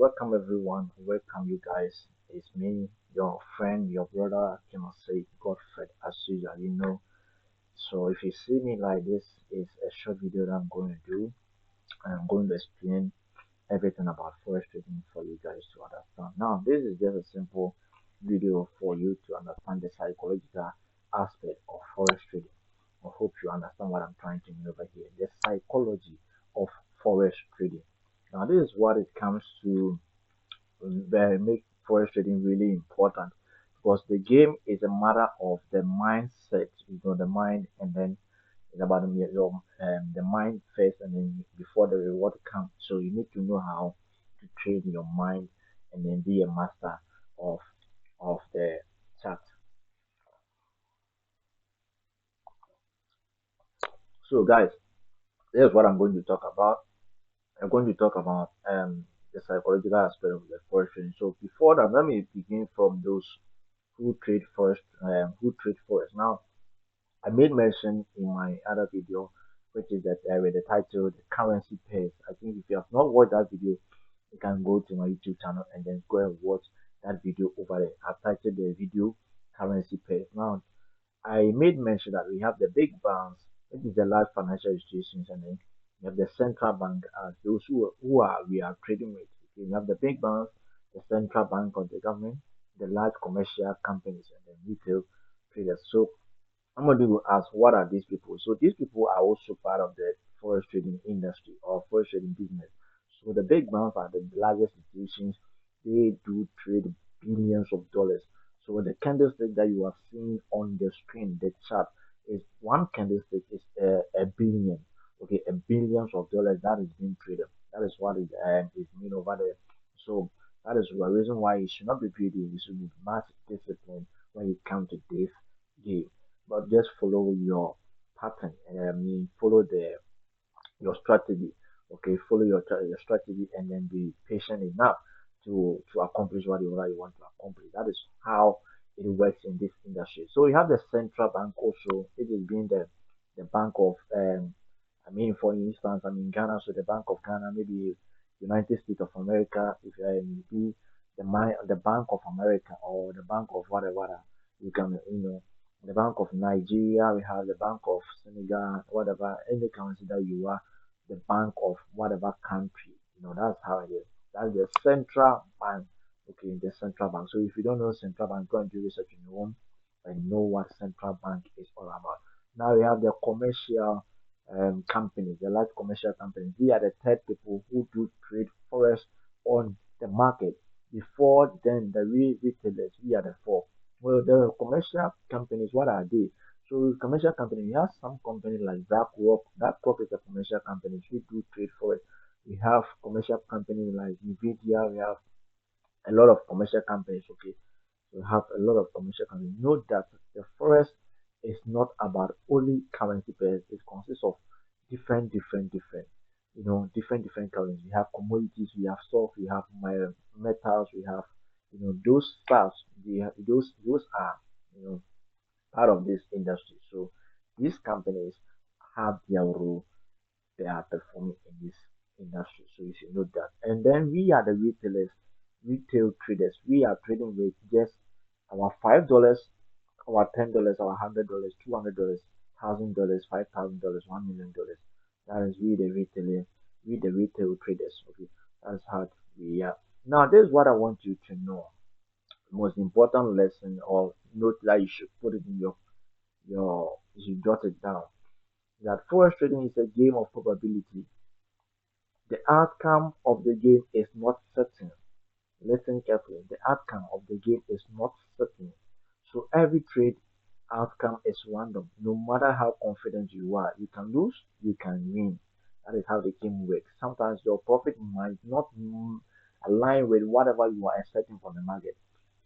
welcome everyone. Welcome you guys. It's me, your friend, your brother, King Osei Godfred, as usual, So if you see me like this, it's a short video that I'm going to do. I'm going to explain everything about forex trading for you guys to understand. Now, this is just a simple video for you to understand the psychological aspect of forex trading. I hope you understand what I'm trying to mean over here. The psychology of forex trading. Now, this is what it comes to make forex trading really important because the game is a matter of the mindset, the mind, and then it's about the mind first, and then before the reward comes. So you need to know how to train your mind, and then be a master of the chart. So guys, here's what I'm going to talk about. I'm going to talk about the psychological aspect of the forex trading. So before that, let me begin from those who trade forex. Now, I made mention in my other video, which is that with the title "The Currency Pairs." I think if you have not watched that video, you can go to my YouTube channel and then go and watch that video over there. I've titled the video "Currency Pairs." Now, I made mention that we have the big banks, which is the large financial institutions, and then we have the central bank as those we are trading with. Okay, we have the big banks, the central bank of the government, the large commercial companies, and then retail traders. So somebody will ask, what are these people? So these people are also part of the forest trading industry or forest trading business. So the big banks are the largest institutions. They do trade billions of dollars. So the candlestick that you are seeing on the screen, the chart, is one candlestick is a billion. Okay, a billions of dollars that is being traded. That is what is mean over there. So that is the reason why you should not be greedy. You should be much disciplined when you come to this game, but just follow your pattern. I mean, follow your strategy. Okay, follow your strategy, and then be patient enough to accomplish whatever you want to accomplish. That is how it works in this industry. So we have the central bank also. It is being the bank of I mean, for instance, I'm in Ghana, so the Bank of Ghana, maybe United States of America, if I be the Bank of America or the Bank of whatever, you can the Bank of Nigeria, we have the Bank of Senegal, whatever, any currency that you are, the bank of whatever country. That's how it is. That's the central bank. Okay, the central bank. So if you don't know central bank, go and do research on your own and know what central bank is all about. Now we have the commercial companies, the large commercial companies. They are the third people who do trade forex on the market. Before then, the real retailers, we are the four. Well, the commercial companies, what are they? So commercial company, we have some company like BlackRock. BlackRock is a commercial company. We do trade for it. We have commercial companies like Nvidia. We have a lot of commercial companies. Okay, we have a lot of commercial companies. Note that the forest is not about only currency pairs. It consists of different, different currencies. We have commodities, we have stuff, we have metals, we have, those stuff. Those are, you know, part of this industry. So these companies have their role they are performing in this industry. So you should know that. And then we are the retailers, retail traders. We are trading with just our $5, our $10, our $100, $200, $1,000, $5,000, $1 million. That is we the retailer, we the retail traders. Okay, that's how we are. Now, this is what I want you to know. Most important lesson or note that you should put it in you should jot it down. That forex trading is a game of probability. The outcome of the game is not certain. Listen carefully. The outcome of the game is not certain. So every trade outcome is random. No matter how confident you are, you can lose, you can win. That is how the game works. Sometimes your profit might not align with whatever you are expecting from the market.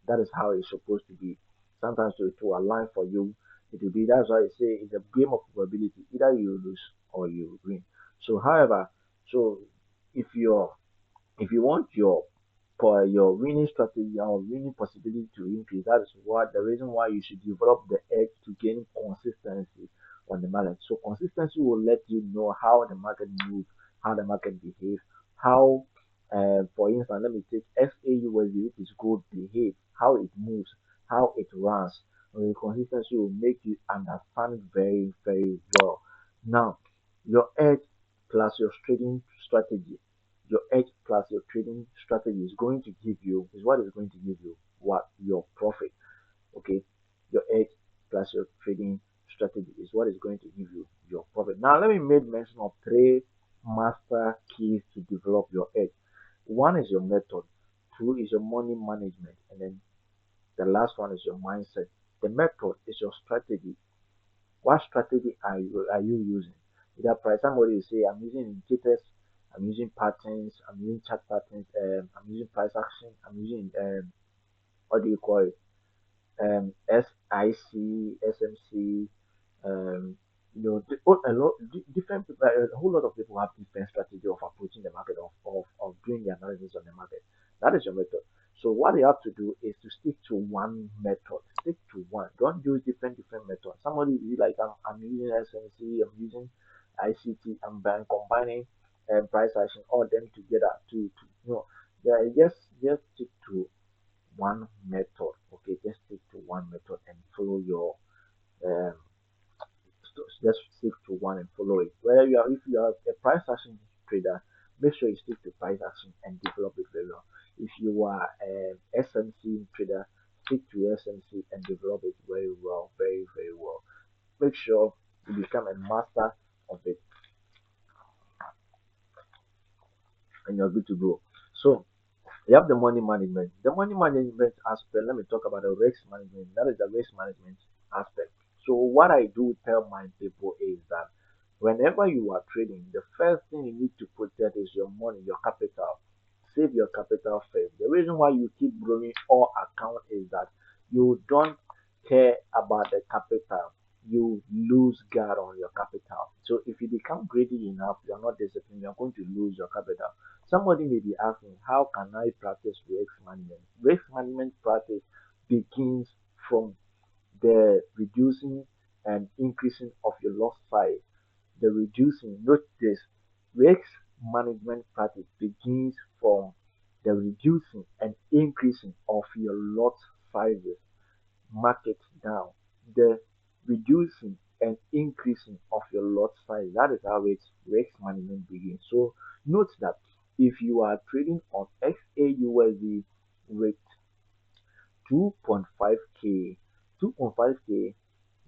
That is how it's supposed to be. Sometimes to align for you, it will be. That's why I say it's a game of probability. Either you lose or you win. So, however, so if you're if you want your winning strategy or winning possibility to increase, that is what the reason why you should develop the edge to gain consistency on the market. So consistency will let you know how the market moves, how the market behaves, how For instance, let me take SAUSD, which is gold behave, how it moves, how it runs. The consistency will make you understand it very, very well. Now, your edge plus your trading strategy, your edge plus your trading strategy is going to give you, is what is going to give you what your profit. Okay, your edge plus your trading strategy is what is going to give you your profit. Now, let me make mention of three master keys to develop your edge. One is your method, two is your money management, and then the last one is your mindset. The method is your strategy. What strategy are you using? Either price, somebody will say I'm using indicators, I'm using patterns, I'm using chart patterns, I'm using price action, I'm using what do you call it? SIC, SMC, a lot, different people, a whole lot of people have different strategy of approaching the market, of doing the analysis on the market. That is your method. So what you have to do is to stick to one method. Stick to one. Don't use different methods. Somebody will be like, I'm using SMC, I'm using ICT, I'm combining price action, all them together to yeah, just stick to one method. Okay, just stick to one method and follow your um, just stick to one and follow it. Whether you are if you are a price action trader, make sure you stick to price action and develop it very well. If you are an SMC trader, stick to SMC and develop it very well, very well. Make sure you become a master of it and you're good to go. So you have the money management. The money management aspect, let me talk about the risk management. That is the risk management aspect. So what I do tell my people is that whenever you are trading, the first thing you need to protect is your money, your capital. Save your capital first. The reason why you keep growing all account is that you don't care about the capital. You lose guard on your capital. So if you become greedy enough, you are not disciplined, you are going to lose your capital. Somebody may be asking, how can I practice risk management? Risk management practice begins from the reducing and increasing of your loss size. The reducing, note this, risk management practice begins from the reducing and increasing of your lot sizes. Mark it down. The reducing and increasing of your lot size. That is how risk management begins. So note that if you are trading on XAUSD with 2.5k, 2.5k,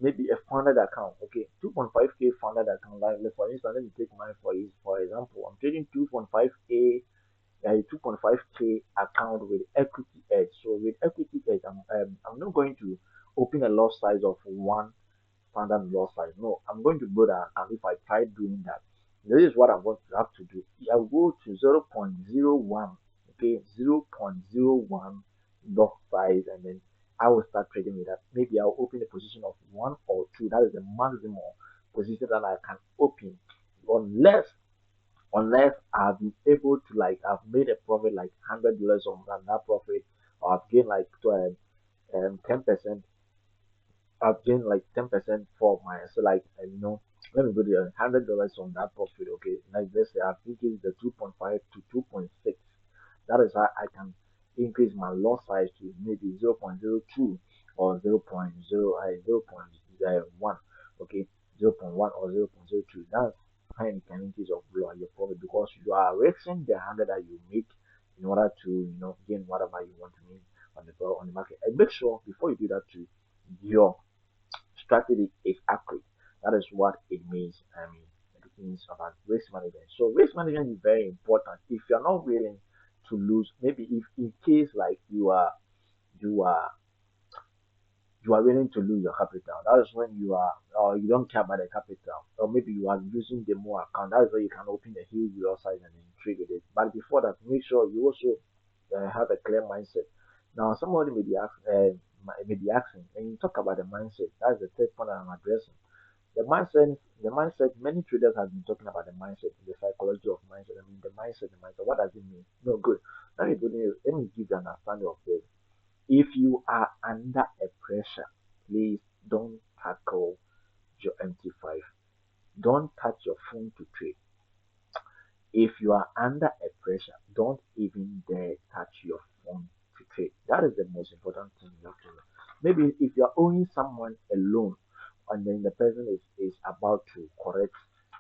maybe a funded account. Okay, 2.5k funded account. Like for instance, let me take mine for example. I'm trading 2.5k account with equity edge. So with equity edge, I'm not going to open a lot size of one standard loss size. No, I'm going to build an account. If I try doing that, this is what I'm going to have to do. I'll go to 0.01, okay, 0.01 lot size, and then I will start trading with that. Maybe I'll open a position of one or two. That is the maximum position that I can open, unless I've been able to, like, I've made a profit like $100 on that profit, or I've gained like 10%. I've gained like 10% for my, so like let me go to $100 on that profit. Okay, like let's say I've increased the 2.5 to 2.6. That is how I can increase my loss size to maybe 0.02 or 0.1. Okay, 0.1 or 0.02. That's how you can increase your profit, because you are risking the 100 that you make in order to gain whatever you want to make on the market. And make sure before you do that too, your strategy is accurate. That is what it means. I mean, it means about risk management. So risk management is very important. If you're not willing to lose, maybe if in case like you are you are willing to lose your capital, that is when you are, or you don't care about the capital, or maybe you are using the more account. That is where you can open a huge your side and then trade with it. But before that, make sure you also have a clear mindset. Now, somebody may be asking, and you talk about the mindset. That's the third point I'm addressing. The mindset. Many traders have been talking about the mindset, the psychology of mindset. I mean, the mindset, the mindset. What does it mean? No, good. Let me give you an understanding of this. If you are under a pressure, please don't tackle your MT5. Don't touch your phone to trade. If you are under a pressure, don't even dare touch your phone to trade. That is the most important thing you have to know. Maybe if you are owing someone a loan and then the person is about to correct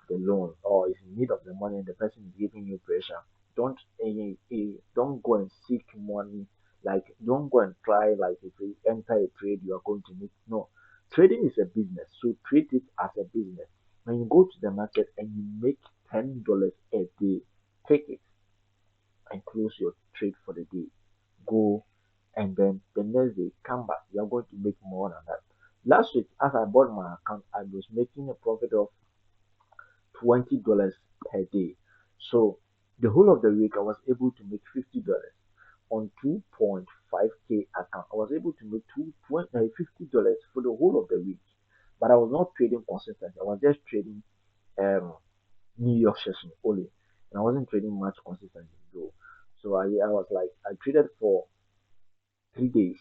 the loan or is in need of the money and the person is giving you pressure, don't go and seek money. Like don't go and try like if you enter a trade you are going to make no. Trading is a business, so treat it as a business. When you go to the market and you make $10 a day, take it and close your trade for the day. Go and then the next day come back. You are going to make more than that. Last week, as I bought my account, I was making a profit of $20 per day. So the whole of the week, I was able to make $50 on 2.5K account. I was able to make $50 for the whole of the week. But I was not trading consistently. I was just trading um New York session only. And I wasn't trading much consistently though. So I was like I traded for 3 days.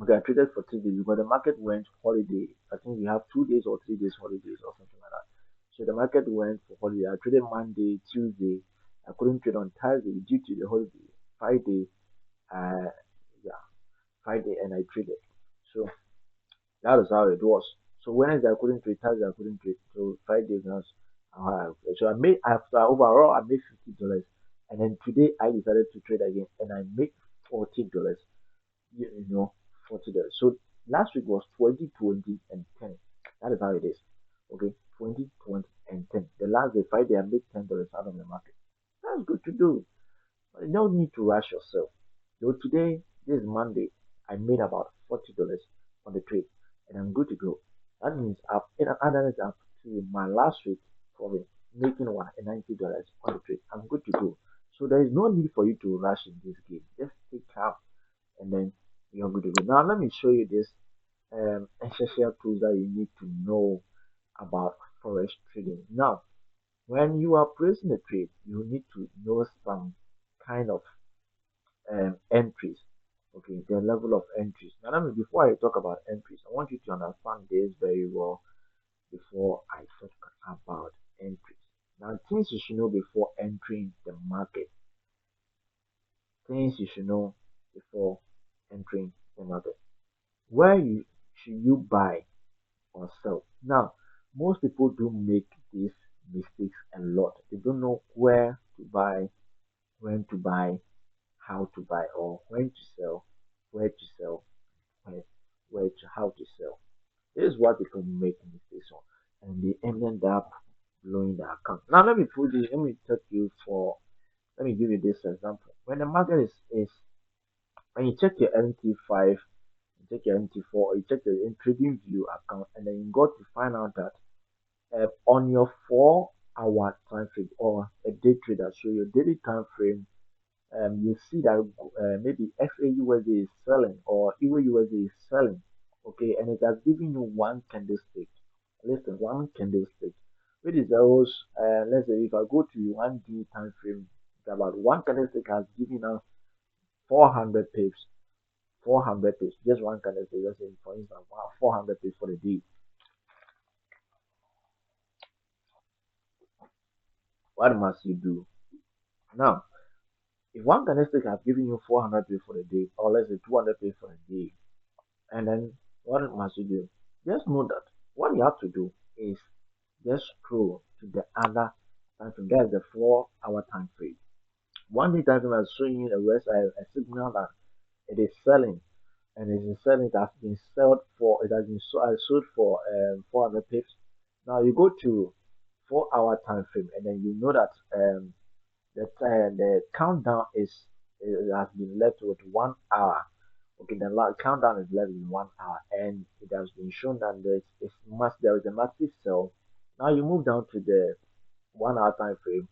Okay, I traded for 3 days because the market went holiday. I think we have 2 days or 3 days holidays or something like that. So the market went for holiday. I traded Monday, Tuesday. I couldn't trade on Thursday due to the holiday. Friday, uh, yeah, Friday, and I traded. So that is how it was. So Wednesday I couldn't trade, Thursday I couldn't trade. So Friday was so I made after overall I made $50, and then today I decided to trade again and I made $40. You know, $40. So last week was 20, 20, and 10. That is how it is. Okay, 20, 20, and 10. The last day Friday I made $10 out of the market. That's good to do. You don't need to rush yourself. So today, this is Monday, I made about $40 on the trade and I'm good to go. That means I've added up to my last week profit, making what $90 on the trade. I'm good to go. So there is no need for you to rush in this game. Just take calm and then you're good to go. Now let me show you this essential tools that you need to know about forex trading. Now, when you are placing a trade, you need to know some kind of entries. Okay, the level of entries. Now, let me before I talk about entries, I want you to understand this very well before I talk about entries. Now, things you should know before entering the market. Things you should know before entering the market. Where you should you buy or sell? Now, most people do make these mistakes a lot. They don't know where to buy, when to buy, how to buy, or when to sell, where to sell, where, where to how to sell. This is what people make mistakes on, and they ended up blowing their account. Now let me take you for let me give you this example. When the market is when you check your MT5, you check your MT4, or you check your trading view account, and then you got to find out that on your 4 hour time frame or a day trader, so your daily time frame you see that maybe XAUSD is selling or EUSD is selling, okay, and it has given you one candlestick, listen, one candlestick, which is those, let's say if I go to 1D time frame, it's about one candlestick has given us 400 pips, 400 pips, just one candlestick, let's say for instance, 400 pips for the day. What must you do? Now, if one candlestick has given you 400 pips for the day, or let's say 200 pips for the day, and then what must you do? Just know that what you have to do is just scroll to the other time frame. That's the 4 hour time frame. One day time frame is showing you a signal that it is selling, and it is selling. It has been sold for. It has been sold for 400 pips. Now you go to 4 hour time frame, and then you know that the countdown is it has been left with 1 hour. Okay, the countdown is left in 1 hour, and it has been shown that there is a massive sell. Now you move down to the 1 hour time frame,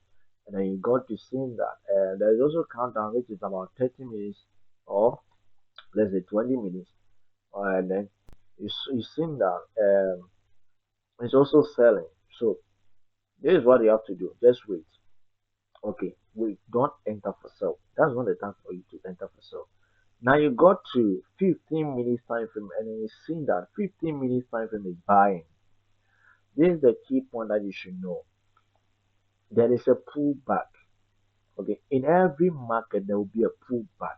and then you got to see that there is also countdown which is about 30 minutes or let's say 20 minutes, and then you see that it's also selling. So this is what you have to do. Just wait. Okay, wait. Don't enter for sale. That's not the time for you to enter for sale. Now you got to 15 minutes time frame and then you see that 15 minutes time frame is buying. This is the key point that you should know. there is a pullback. Okay, in every market there will be a pullback.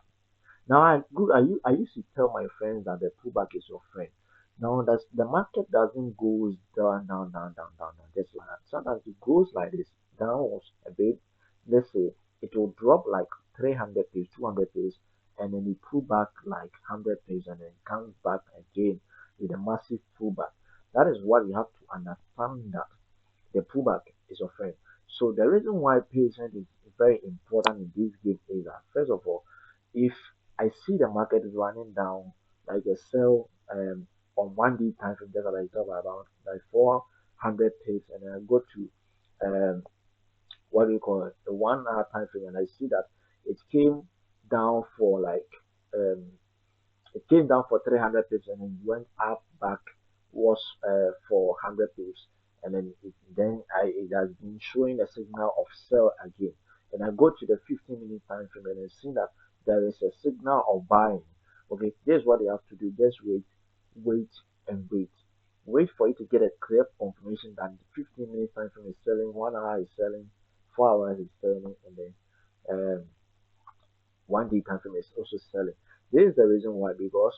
Now I used to tell my friends that the pullback is your friend. Now that's the market doesn't goes down just like that. Sometimes it goes like this, downwards a bit. Let's say it will drop like 300 pages, 200 pages, and then it pull back like 100 pages and then comes back again with a massive pullback. That is what you have to understand, that the pullback is your friend. So the reason why patience is very important in this game is that, first of all, if I see the market is running down like a sell on 1 day time frame, just like I talk about like 400 pips, and then I go to what do you call it, the 1 hour time frame, and I see that it came down for like um it came down for 300 pips and then went up back was for 100 pips, and it has been showing a signal of sell again. And I go to the 15-minute time frame and I see that there is a signal of buying. Okay, this is what you have to do. Just wait, and wait. Wait for you to get a clear confirmation that the 15-minute time frame is selling, 1 hour is selling, 4 hours is selling, and then 1 day time frame is also selling. This is the reason why, because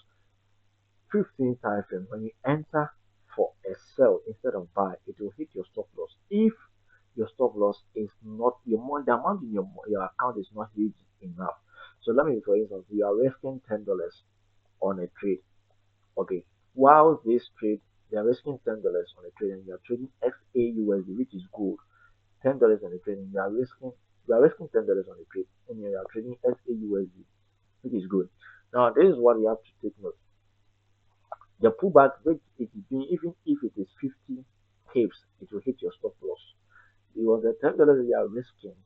15 time frame, when you enter for a sell instead of buy, it will hit your stop loss. If your stop loss is not your money, the amount in your account is not huge enough. So let me, for instance, you are risking $10 on a trade. Okay, while this trade, they are risking $10 on a trade, and you are trading XAUSD, which is good. $10 on a trade, and you are risking $10 on a trade, and you are trading XAUSD, which is good. Now, this is what you have to take note. The pullback, which it is doing, even if it is 50 pips, it will hit your stop loss. Because the $10 you are risking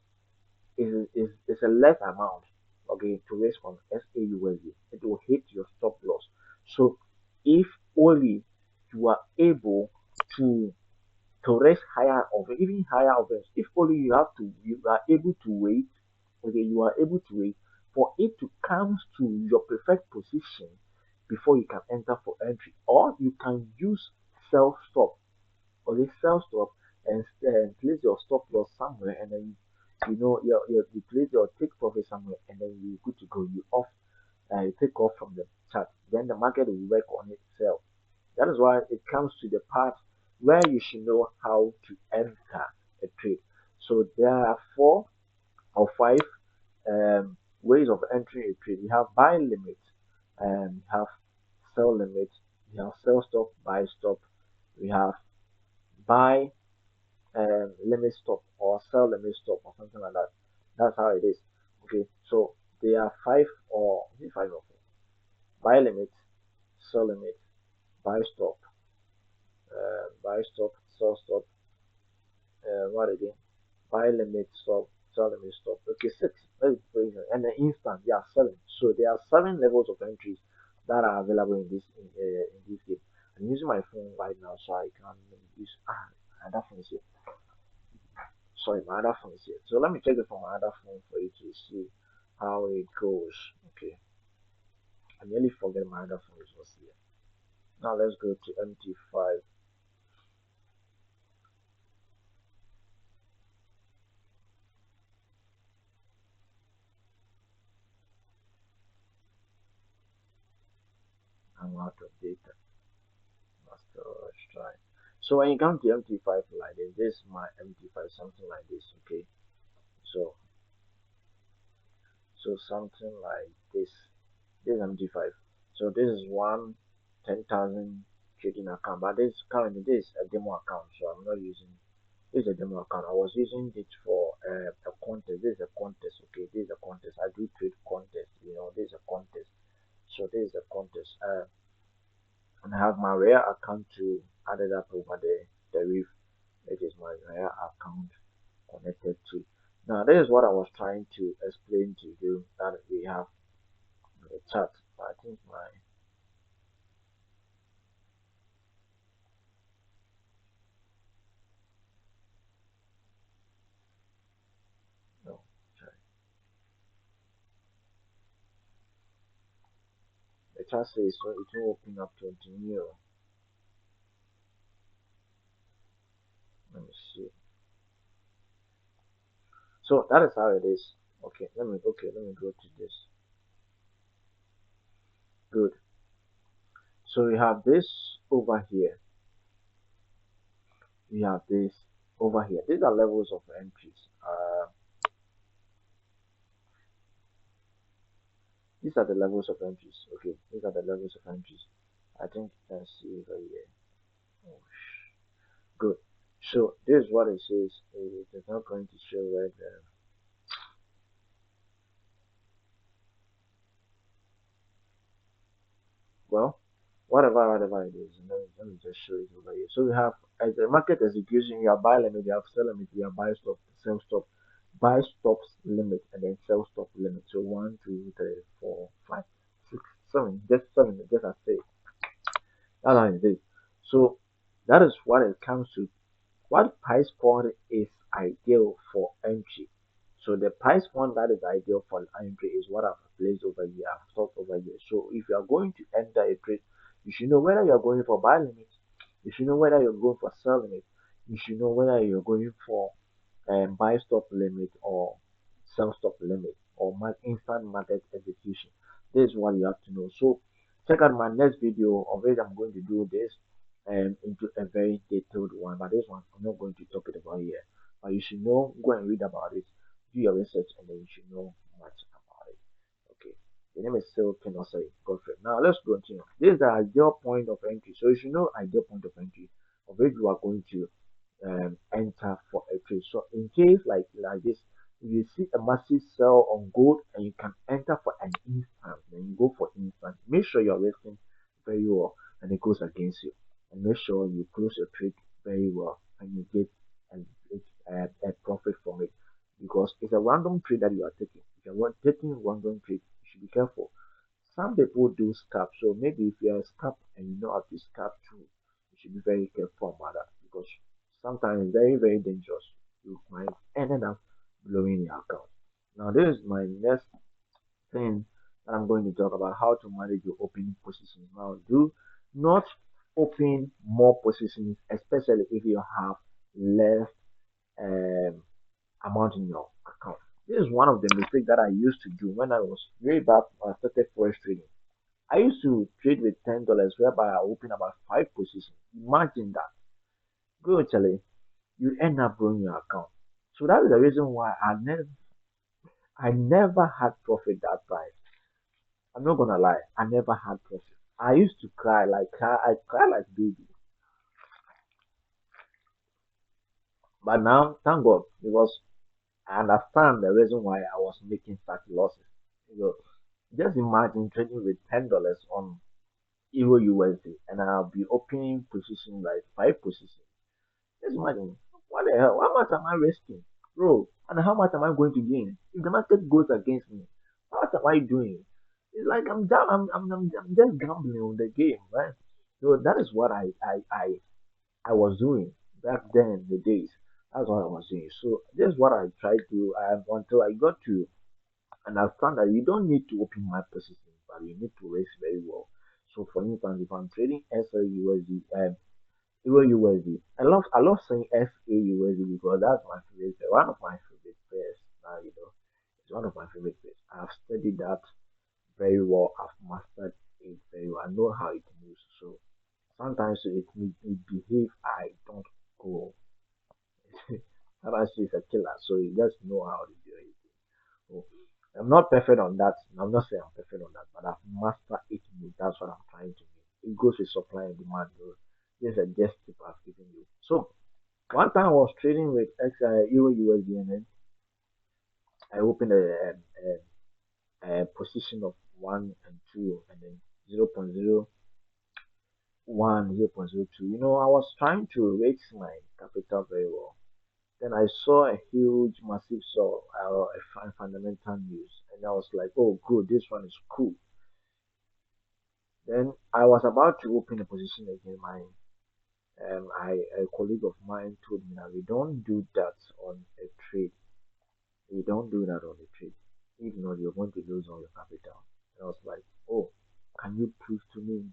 is a less amount, okay, to risk on SAUSD. It will hit your stop loss. So if only you are able to raise higher of even higher offense, if only you are able to wait, okay, you are able to wait for it to come to your preferred position before you can enter for entry, or you can use self stop, or the sell stop, and place your stop loss somewhere, and then you place your take profit somewhere, and then you good to go. You take off from the chart. Then the market will work on itself. That is why it comes to the part where you should know how to enter a trade. So there are 4 or 5 ways of entering a trade. You have buy limit, you have sell limit, you have sell stop, buy stop, we have buy limit stop, or sell limit stop, or something like that. That's how it is. Okay, so there are 5, or is it 5 or 4? Buy limit, sell limit, buy stop, sell stop, what again? Buy limit, stop, sell limit, stop. Okay, 6. Let's break it. And then instant, yeah, 7. So there are 7 levels of entries that are available in this game. I'm using my phone right now, so I can use another phone here. Sorry, my other phone is here. So let me take it from my other phone for you to see how it goes. Okay, I nearly forget my other phone was here. Now let's go to MT5. I'm out of data. Let's try. So when you come to MT5 like this is my MT5, something like this. Okay, so something like this. This is MT5. So this is one 10,000 trading account, but this is a demo account, so I'm not using. This is a demo account. I was using it for a contest. This is a contest. Okay, this is a contest. I do trade contest. This is a contest. So this is a contest. And I have my rare account to added up over the reef. It is my rare account connected to. Now this is what I was trying to explain to you, that we have the chat. I think my no sorry. The chat says so it will open up to new. Let me see. So that is how it is. Let me go to this. Good. So we have this over here. We have this over here. These are levels of entries. These are the levels of entries. Okay, these are the levels of entries. I think you can see over here. Oh, good. So this is what it says. It is not going to show right there. Well, whatever it is, let me just show it over here. So we have as a market execution, you have buy limit, you have sell limit, you have buy stop, sell stop, buy stops limit, and then sell stop limit. So one, two, three, four, five, six, seven, just as say. That's how it is. So that is what it comes to. What price point is ideal for entry? So the price point that is ideal for entry is what I've placed over here, I've thought over here. So if you are going to enter a trade, you should know whether you are going for buy limit, you should know whether you're going for sell limit, you should know whether you're going for buy stop limit or sell stop limit or instant market execution. This is what you have to know. So check out my next video of which I'm going to do this into a very detailed one. But this one I'm not going to talk it about here. But you should know, go and read about it, do your research, and then you should know much about it. Okay. The name is still King Osei Godfred. Now let's continue. This is the ideal point of entry. So you should know ideal point of entry of which you are going to enter for a trade. So in case like this, if you see a massive sell on gold and you can enter for an instant, then you go for instant. Make sure you're risking very well and it goes against you. And make sure you close your trade very well and you get a profit from it. Because it's a random trade that you are taking. If you're taking random trade, you should be careful. Some people do scalp, so maybe if you're a scalp and you know how to scalp too, you should be very careful about that because sometimes it's very dangerous. You might end up blowing your account. Now this is my next thing that I'm going to talk about how to manage your opening positions. Now do not open more positions, especially if you have less um, amount in your account. This is one of the mistakes that I used to do when I was way back when I started forex trading. I used to trade with $10 whereby I open about five positions. Imagine that. Go Charlie, you end up blowing your account. So that is the reason why I never had profit that time. I'm not gonna lie, I never had profit. I used to cry like baby. But now, thank God, because I understand the reason why I was making such losses. You know, just imagine trading with $10 on Euro USD and I'll be opening position like five positions. Just imagine, what the hell? How much am I risking, bro? And how much am I going to gain if the market goes against me? What am I doing? It's like I'm just gambling on the game, right? So that is what I was doing back then, the days. That's what I was doing. So this is what I tried to until I got to understand that you don't need to open my position, but you need to risk very well. So for instance, if I'm trading SLUSD, Euro USD. I love saying FAUSD because that's my favorite one of my favorite pairs. Now it's one of my favorite pairs. I've studied that very well. I've mastered it very well. I know how it moves. So sometimes it behave. I don't go. Sometimes it's a killer. So you just know how to do it. So I'm not perfect on that. I'm not saying I'm perfect on that, but I've mastered it. That's what I'm trying to do. It goes with supply and demand. This is a just tip I've given you. So one time I was trading with Euro USD and then I opened a position of 1 and 2 and then 0.01, 0.02. I was trying to raise my capital very well. Then I saw a huge, massive saw a fundamental news and I was like, oh, good, this one is cool. Then I was about to open a position again. A colleague of mine told me that we don't do that on a trade. We don't do that on a trade. If not, you're going to lose all your capital. And I was like, oh, can you prove to me?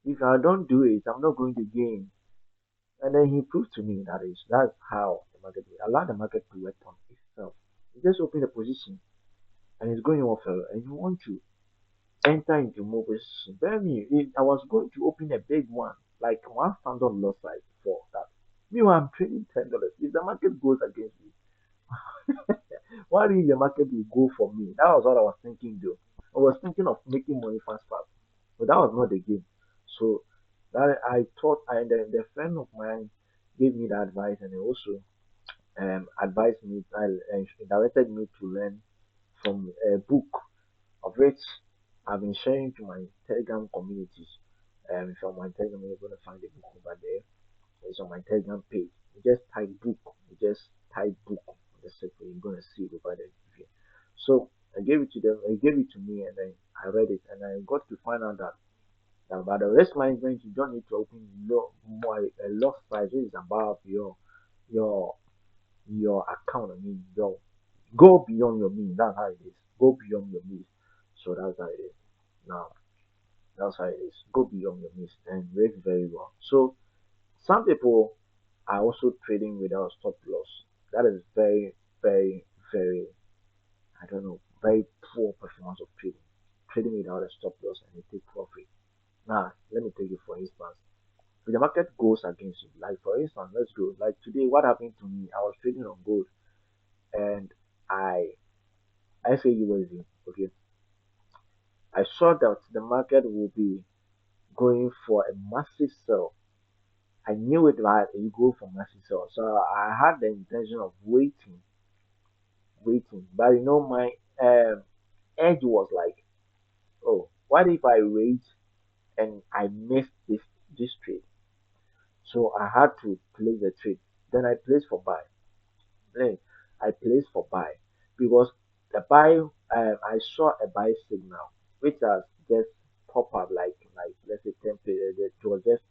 If I don't do it, I'm not going to gain. And then he proved to me that's how the market will allow the market to work on itself. You just open a position and it's going off, and you want to enter into more position. Bear me, I was going to open a big one, like one standard loss size for that. Meanwhile, I'm trading $10. If the market goes against me, why if the market will go for me? That was what I was thinking, though. I was thinking of making money fast, fast, but that was not the game. So that I thought, and the friend of mine gave me the advice, and he also advised me, directed me to learn from a book of which I've been sharing to my Telegram communities. If you're on my Telegram, you're going to find the book over there. It's on my Telegram page. You just type book. You just type book on the sector. You're going to see it over there. So I gave it to them. They gave it to me, and then I read it, and I got to find out that about the risk management, you don't need to open more a lot size which is above your your account. I mean, your go beyond your means. That's how it is. Go beyond your means. So that's how it is. Now that's how it is. Go beyond your means and work very well. So some people are also trading without stop loss. That is very, very, very, I don't know, very poor performance of trading. Trading without a stop loss and they take profit. Now, let me take you for instance. If the market goes against you, like for instance, let's go. Like today, what happened to me? I was trading on gold and I I say USD. Okay, I saw that the market will be going for a massive sell. I knew it right. You go for massive sell, so I had the intention of waiting. But my edge was like, oh, what if I wait and I miss this trade? So I had to place the trade. Then I placed for buy. Then I placed for buy because the buy, I saw a buy signal which has just pop up like let's say 10 period. It was just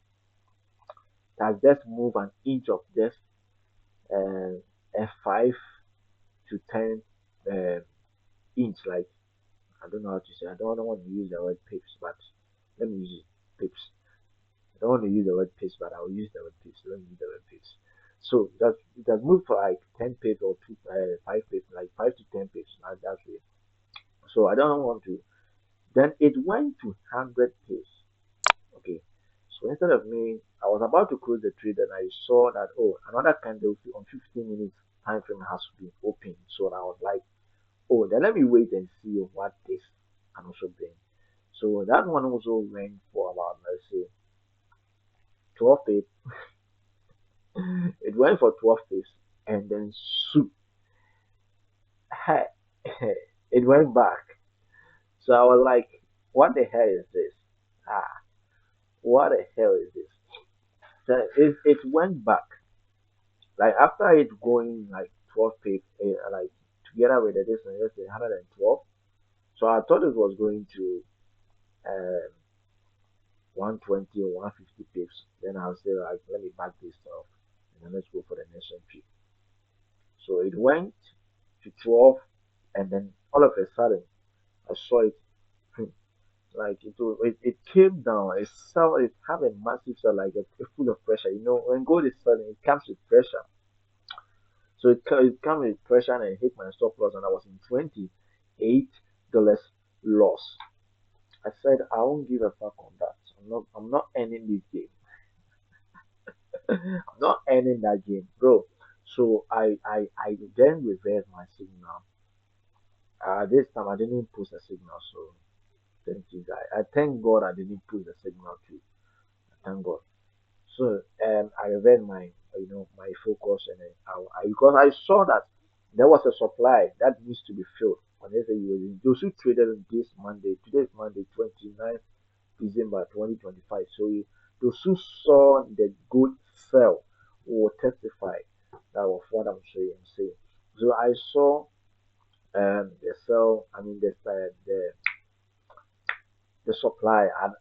has just moved an inch of just uh, a 5 to 10 uh, inch. Like I don't know how to say. I don't want to use the word pips, but let me use it, pips. I don't want to use the word pips, but I will use the word pips. Let me use the word pips. So that it has moved for like 10 pips or 5 pips, like 5 to 10 pips. Like that way. So I don't want to. Then it went to 100 pips. Okay. So instead of me, I was about to close the trade and I saw that, oh, another candle on 15 minutes time frame has to be open. So I was like, oh, then let me wait and see what this can also bring. So that one also went for about, let's say, 12 pips. It went for 12 pips and then soup. It went back. So I was like, what the hell is this? Ah, what the hell is this? So it went back. Like after it going like 12 pips, like together with the distance, let's say 112. So I thought it was going to 120 or 150 pips. Then I'll say like, let me back this stuff and then let's go for the next entry. So it went to 12, and then all of a sudden I saw it like it came down. It had a massive sell, like full of pressure. When gold is selling, it comes with pressure. So it came with pressure and it hit my stop loss, and I was in $28 loss. I said I won't give a fuck on that. I'm not earning this game. I'm not earning that game, bro. So I then reversed my signal. This time I didn't post a signal, so thank you guys. I thank God I didn't post a signal too. I thank God. So I reversed my focus, and then because I saw that there was a supply that needs to be filled. Whenever you were those who traded on this Monday, today is Monday 29th December 2025. So those who saw the good sell will testify that was what I'm saying. So I saw the sell, I mean the supply at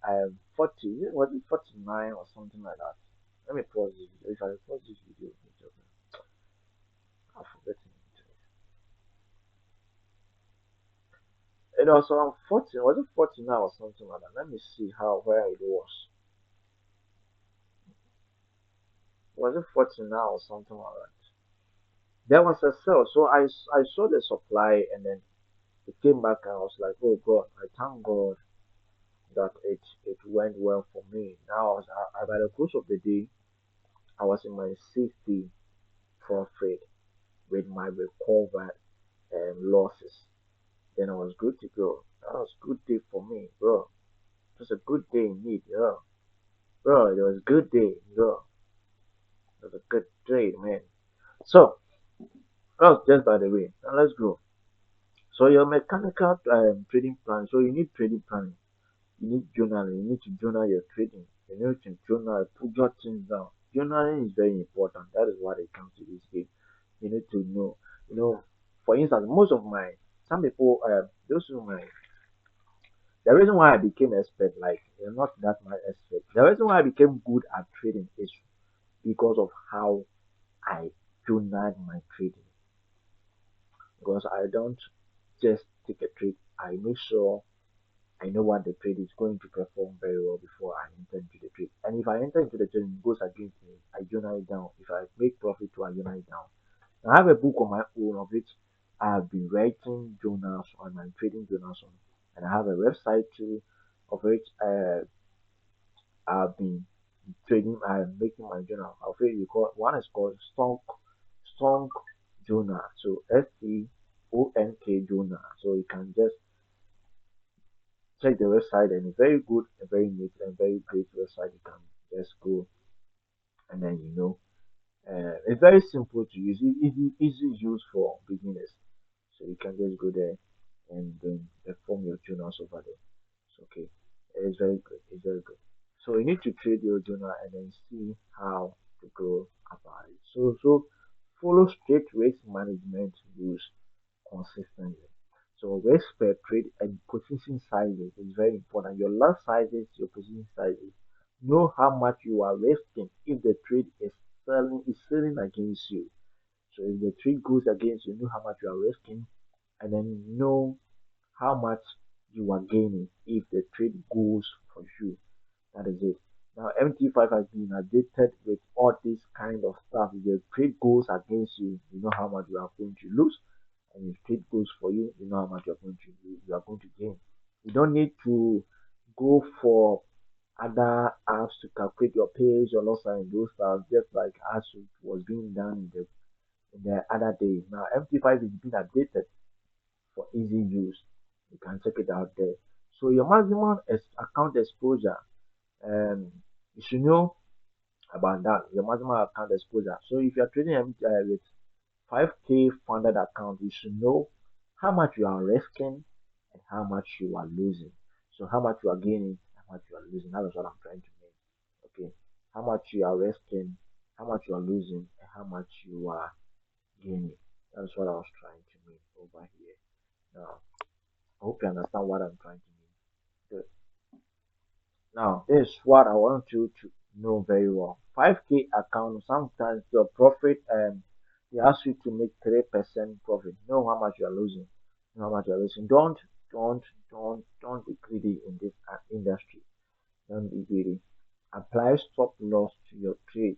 40, was it 49 or something like that? Let me pause this video. If I pause this video, I've forgotten. It was around 40, was it 49 or something like that? Let me see where it was. Was it 49 or something like that? there was a sale. So I saw the supply and then it came back and I was like, oh God, I thank God that it went well for me. Now, by the course of the day, I was in my 60 profit with my recovered losses. Then I was good to go. That was a good day for me, bro. It was a good day indeed, yeah. Bro, it was a good day, bro. It was a good day, man. So, oh, just by the way, now let's go. So your mechanical trading plan. So you need trading planning. You need journaling. You need to journal your trading. You need to journal, put your things down. Journaling is very important. That is what it comes to this game. You need to know. You know, for instance, most of my some people, those who my the reason why I became expert, like not that much expert. The reason why I became good at trading is because of how I journal my trading. Because I don't just take a trade. I make sure I know what the trade is going to perform very well before I enter into the trade. And if I enter into the trade and it goes against me, I journal it down. If I make profit too, I journal it down. I have a book on my own of which I have been writing journals on my trading journals on, and I have a website too of which I've been trading. I'm making my journal. Of which you call one is called Strong Journal. So STONK Journal. So you can just check the website and it's very good and very neat and very great website. You can just go and then it's very simple to use, easy use for beginners. So you can just go there and then perform your journals over there. So okay, it's very good. It's very good. So you need to trade your journal and then see how to go about it. So follow strict risk management rules consistently. So risk per trade and position sizes is very important. Your lot sizes, your position sizes. Know how much you are risking if the trade is selling against you. So if the trade goes against you, know how much you are risking, and then know how much you are gaining if the trade goes for you. That is it. Now MT5 has been addicted with all this kind of stuff. If the trade goes against you, you know how much you are going to lose, and if trade goes for you, you know how much you are going to gain. You don't need to go for other apps to calculate your page, your loss and those stuff, just like as it was being done in the other day. Now MT5 is being updated for easy use. You can check it out there. So your maximum account exposure, you should know about that. Your maximum account exposure. So if you are trading with 5K funded account, you should know how much you are risking and how much you are losing. So how much you are gaining, how much you are losing. That is what I'm trying to make. Okay. How much you are risking, how much you are losing, and how much you are gaining. That's what I was trying to make over here. Now, I hope you understand what I'm trying to make. Good. Now, this is what I want you to know very well. 5K account, sometimes your profit, they ask you to make 3% profit. Know how much you are losing. Know how much you are losing. Don't be greedy in this industry. Don't be greedy. Apply stop loss to your trade.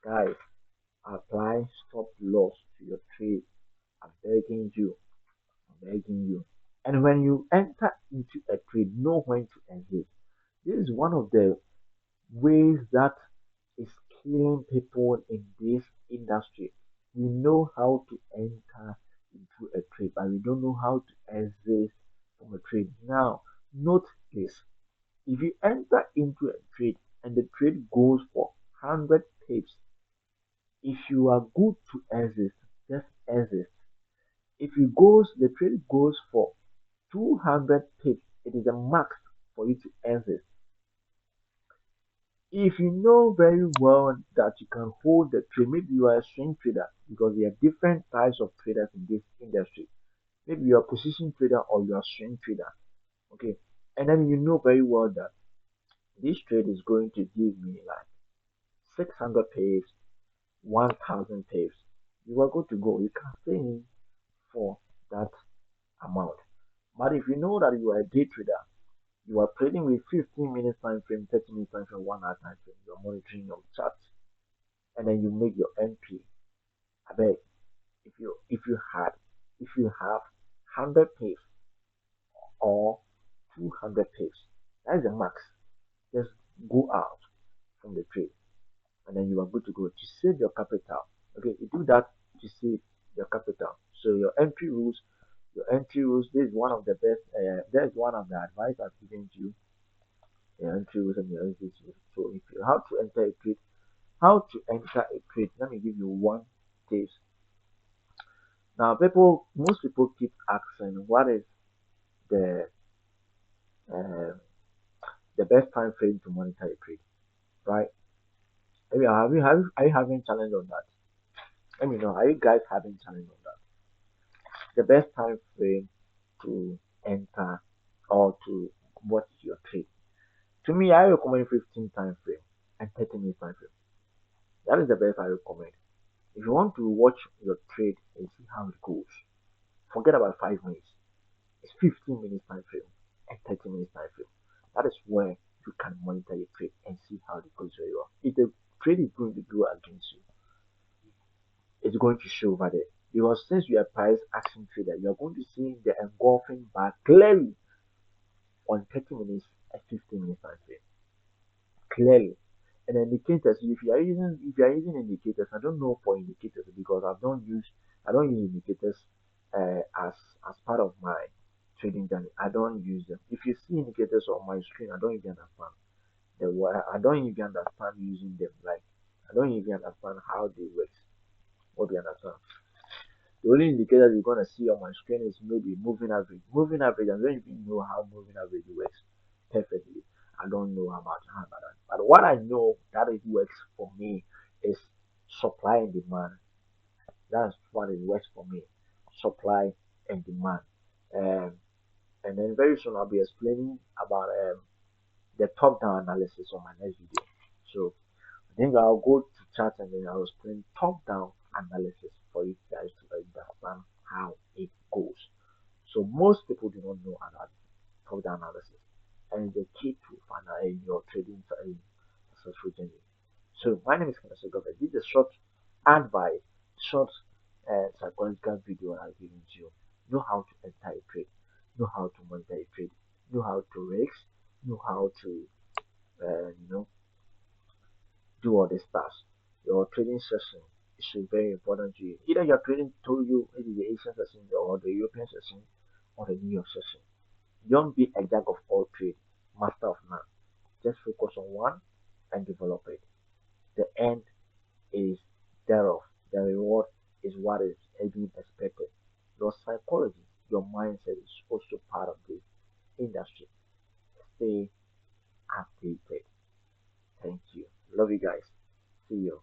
Guys, apply stop loss to your trade. I'm begging you. I'm begging you. And when you enter into a trade, know when to exit. This is one of the ways that is killing people in this industry. We know how to enter into a trade, but we don't know how to exit from a trade. Now, note this. If you enter into a trade and the trade goes for 100 pips, if you are good to exit, just exit. If the trade goes for 200 pips, it is a max for you to exit. If you know very well that you can hold the trade, maybe you are a swing trader because there are different types of traders in this industry. Maybe you are a position trader or you are a swing trader. Okay. And then you know very well that this trade is going to give me like 600 pips, 1000 pips. You are good to go. You can stay in for that amount. But if you know that you are a day trader, you are trading with 15 minutes time frame, 30 minutes time frame, 1 hour time frame, you are monitoring your charts and then you make your entry. I beg, If you have 100 pips or 200 pips, that's the max. Just go out from the trade, and then you are good to go to save your capital. Okay, you do that to save your capital. So your entry rules. This is one of the best. That is one of the advice I've given to you. Your entry rules and your exit rules. So if you how to enter a trade, let me give you one tips. Now, most people keep asking, what is the uh, the best time frame to monitor a trade, right? Are you having challenge on that? Let me know. Are you guys having challenge on that? The best time frame to enter or to watch your trade. To me, I recommend 15 time frame and 30 minutes time frame. That is the best I recommend. If you want to watch your trade and see how it goes, forget about 5 minutes. It's 15 minutes time frame and 30 minutes time frame. That is where you can monitor your trade and see how it goes very well. If the trade is going to go against you, it's going to show over there. Because since you are price action trader, you're going to see the engulfing bar clearly on 30 minutes and 15 minutes time frame. Clearly. And indicators, if you are using indicators, I don't know for indicators because I don't use indicators as part of my trading journey. I don't use them. If you see indicators on my screen, I don't even understand I don't even understand using them. Like I don't even understand how they work. What do you understand? The only indicator you're gonna see on my screen is maybe moving average. Moving average, I don't even know how moving average works perfectly. I don't know about that. But what I know that it works for me is supply and demand. That's what it works for me. Supply and demand. Um, and then very soon I'll be explaining about the top-down analysis on my next video. So I think I'll go to chat and then I'll explain top-down analysis for you guys to understand how it goes. So most people do not know about top-down analysis, and the key to final in your trading successful journey. So my name is King Osei Godfred. This is a short advice, short psychological video I've given to you. Know how to enter a trade, know how to monitor a trade, know how to risk, know how to uh, you know do all this stuff. Your trading session is very important to you. Either you're trading through you, maybe the Asian session or the European session or the New York session. Don't be a jack of all trades, master of none. Just focus on one and develop it. The end is thereof. The reward is what is being expected. Your psychology, your mindset is also part of this industry. Stay updated. Thank you. Love you guys. See you.